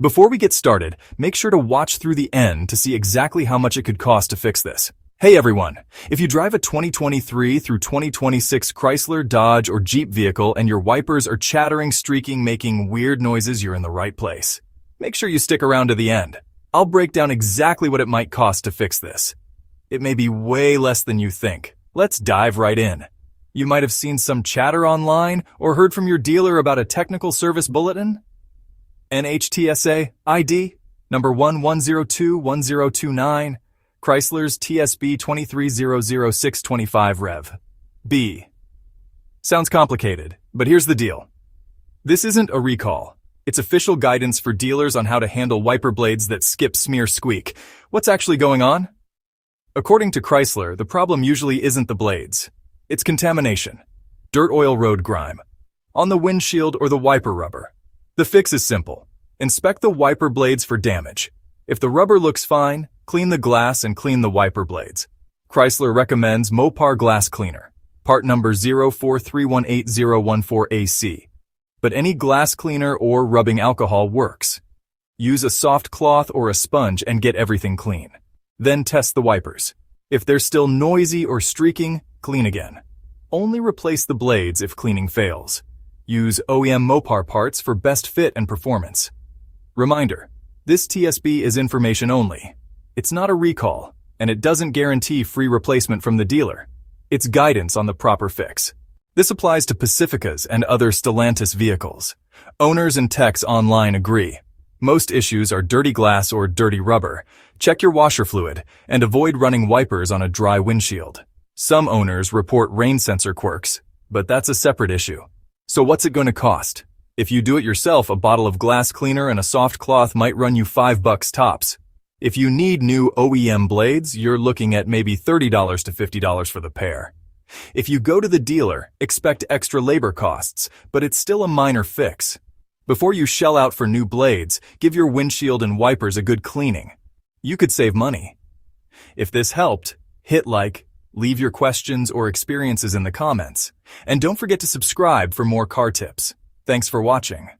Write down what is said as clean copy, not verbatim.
Before we get started, make sure to watch through the end to see exactly how much it could cost to fix this. Hey everyone, if you drive a 2023 through 2026 Chrysler, Dodge, or Jeep vehicle and your wipers are chattering, streaking, making weird noises, you're in the right place. Make sure you stick around to the end. I'll break down exactly what it might cost to fix this. It may be way less than you think. Let's dive right in. You might have seen some chatter online or heard from your dealer about a technical service bulletin. NHTSA ID number 11021029, Chrysler's TSB 2300625 Rev. B. Sounds complicated, but here's the deal. This isn't a recall. It's official guidance for dealers on how to handle wiper blades that skip, smear, squeak. What's actually going on? According to Chrysler, the problem usually isn't the blades. It's contamination. Dirt, oil, road grime. On the windshield or the wiper rubber. The fix is simple. Inspect the wiper blades for damage. If the rubber looks fine, clean the glass and clean the wiper blades. Chrysler recommends Mopar Glass Cleaner, part number 0431814AC. But any glass cleaner or rubbing alcohol works. Use a soft cloth or a sponge and get everything clean. Then test the wipers. If they're still noisy or streaking, clean again. Only replace the blades if cleaning fails. Use OEM Mopar parts for best fit and performance. Reminder, this TSB is information only. It's not a recall, and it doesn't guarantee free replacement from the dealer. It's guidance on the proper fix. This applies to Pacificas and other Stellantis vehicles. Owners and techs online agree. Most issues are dirty glass or dirty rubber. Check your washer fluid and avoid running wipers on a dry windshield. Some owners report rain sensor quirks, but that's a separate issue. So what's it going to cost? If you do it yourself, a bottle of glass cleaner and a soft cloth might run you $5 tops. If you need new OEM blades, you're looking at maybe $30 to $50 for the pair. If you go to the dealer, expect extra labor costs, but it's still a minor fix. Before you shell out for new blades, give your windshield and wipers a good cleaning. You could save money. If this helped, hit like, leave your questions or experiences in the comments, and don't forget to subscribe for more car tips. Thanks for watching.